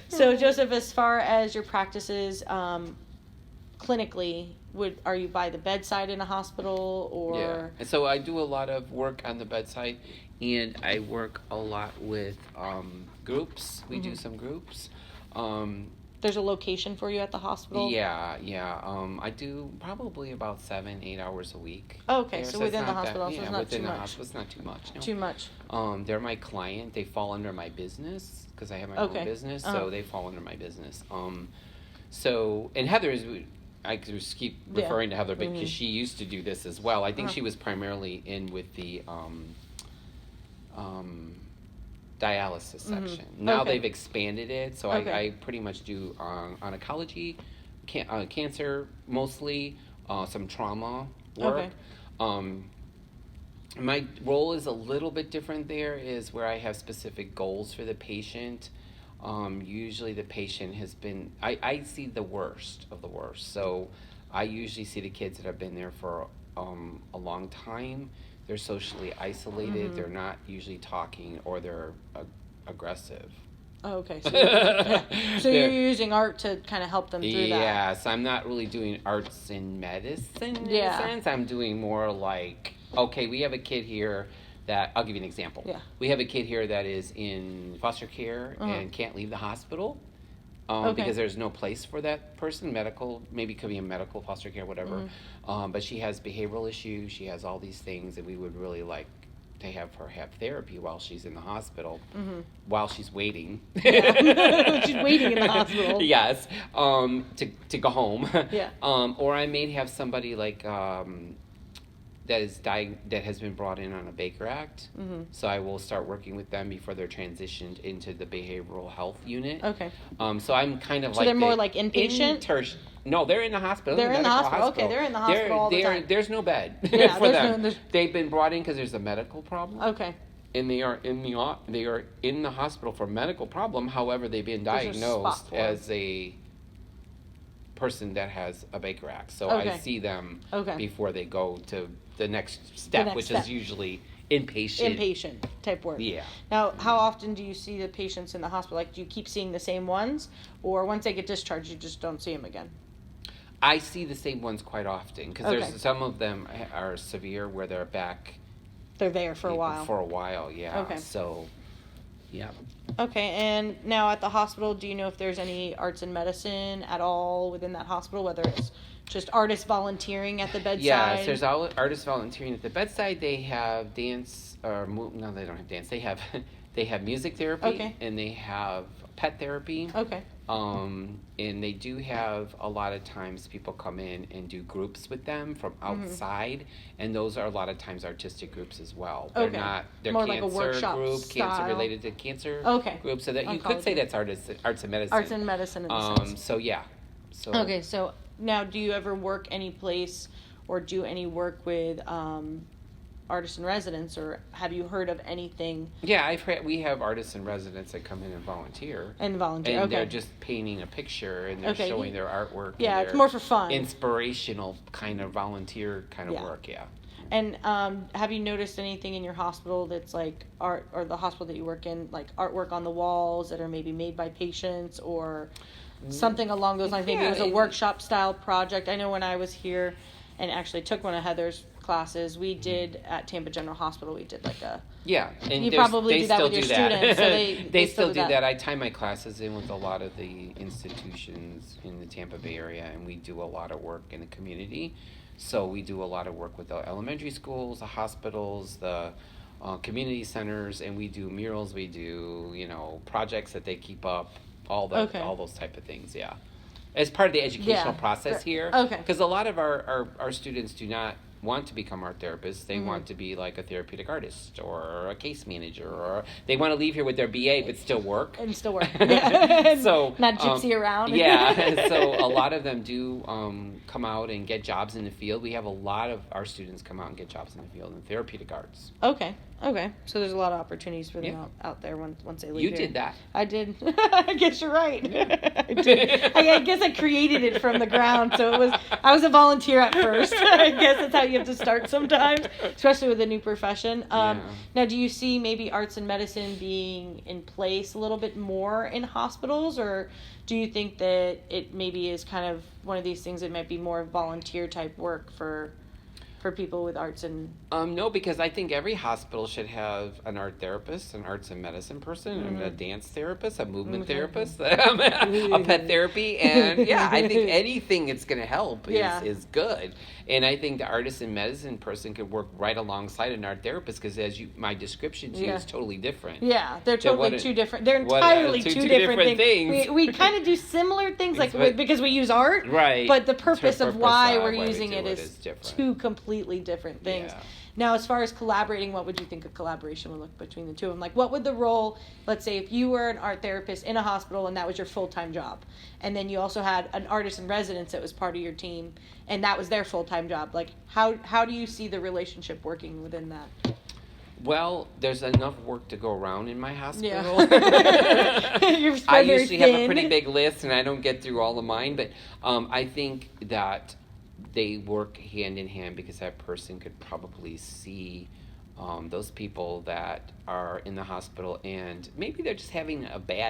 So, Joseph, as far as your practices, clinically, are you by the bedside in a hospital or? Yeah, and so I do a lot of work on the bedside, and I work a lot with groups. We do some groups. There's a location for you at the hospital? Yeah. I do probably about 7-8 hours a week. Oh, okay, there, so within the hospital, that, so yeah, it's not within too the much. hospital, it's not too much. No. Too much. They're my client. They fall under my business because I have my Okay. own business, Uh-huh. so they fall under my business. So and Heather's. I just keep referring to Heather because she used to do this as well. I think she was primarily in with the dialysis section. Now they've expanded it, so I pretty much do oncology, cancer mostly, some trauma work. My role is a little bit different there, is where I have specific goals for the patient. Usually the patient has been, I see the worst of the worst. So I usually see the kids that have been there for a long time. They're socially isolated. They're not usually talking, or they're aggressive. Oh, okay. So you're using art to kind of help them through that. Yes, I'm not really doing arts in medicine in a sense. I'm doing more like, okay, we have a kid here that, I'll give you an example. Yeah. We have a kid here that is in foster care and can't leave the hospital because there's no place for that person. Medical, maybe could be a medical foster care, whatever. But she has behavioral issues. She has all these things, and we would really like to have her have therapy while she's in the hospital, while she's waiting. Yeah. She's waiting in the hospital. Yes, to go home. Yeah. Or I may have somebody like that has been brought in on a Baker Act. So I will start working with them before they're transitioned into the behavioral health unit. Okay. So I'm kind of so they're more like inpatient? No, they're in the hospital. They're in the hospital. Okay, they're in the hospital all the time. There's no bed for them. They've been brought in because there's a medical problem. Okay. And they are in the hospital for a medical problem. However, they've been diagnosed as a person that has a Baker Act. So I see them before they go to the next step, which is usually inpatient type work. Yeah. Now, how often do you see the patients in the hospital? Like, do you keep seeing the same ones, or once they get discharged, you just don't see them again? I see the same ones quite often because there's some of them are severe where they're back. They're there for a while. For a while, yeah. Okay. So, yeah. Okay, and now at the hospital, do you know if there's any arts and medicine at all within that hospital, whether it's just artists volunteering at the bedside? Yes, there's artists volunteering at the bedside. They have dance, no, they don't have dance. They have music therapy, and they have pet therapy. Okay. And they do have a lot of times people come in and do groups with them from outside, and those are a lot of times artistic groups as well. They're not, they're more cancer like a workshop group, style. Cancer related to cancer groups. So that you could say that's arts and medicine. Arts and medicine in a sense. So yeah. So okay, so now do you ever work any place or do any work with artists in residence, or have you heard of anything? Yeah, we have artists in residence that come in and volunteer. And they're just painting a picture and they're showing their artwork. Yeah, it's more for fun. Inspirational kind of volunteer kind of work, yeah. And have you noticed anything in your hospital that's like art, or the hospital that you work in, like artwork on the walls that are maybe made by patients or something along those lines? Maybe it was a workshop style project. I know when I was here and actually took one of Heather's classes, we did at Tampa General Hospital, we did like a... Yeah, and you probably do that with your students. So they still do that. I tie my classes in with a lot of the institutions in the Tampa Bay area, and we do a lot of work in the community. So we do a lot of work with the elementary schools, the hospitals, the community centers, and we do murals, we do, projects that they keep up, all those type of things, yeah. As part of the educational process here. Okay. Because a lot of our students do not want to become art therapists. They want to be like a therapeutic artist or a case manager, or they want to leave here with their BA but still work. And still work. So not gypsy around. Yeah. So a lot of them do come out and get jobs in the field. We have a lot of our students come out and get jobs in the field in therapeutic arts. Okay. Okay, so there's a lot of opportunities for them Yeah. out there once they leave You here. did that. I did. I guess you're right. I did. I guess I created it from the ground, so I was a volunteer at first. I guess that's how you have to start sometimes, especially with a new profession. Yeah. Now, do you see maybe arts and medicine being in place a little bit more in hospitals, or do you think that it maybe is kind of one of these things that might be more volunteer type work for people with arts and... No, because I think every hospital should have an art therapist, an arts and medicine person, and a dance therapist, a movement therapist, a pet therapy, and yeah, I think anything that's going to help is good. And I think the artist and medicine person could work right alongside an art therapist because, my description to you is totally different. Yeah, they're totally two different. They're entirely two different things. We kind of do similar things, because we use art, right? But the purpose of why we're using it is two completely different things. Yeah. Now, as far as collaborating, what would you think a collaboration would look between the two of them? Like, what would the role, let's say, if you were an art therapist in a hospital and that was your full-time job, and then you also had an artist in residence that was part of your team, and that was their full-time job, like, how do you see the relationship working within that? Well, there's enough work to go around in my hospital. I usually have a pretty big list, and I don't get through all of mine, but I think that they work hand in hand because that person could probably see those people that are in the hospital, and maybe they're just having a bad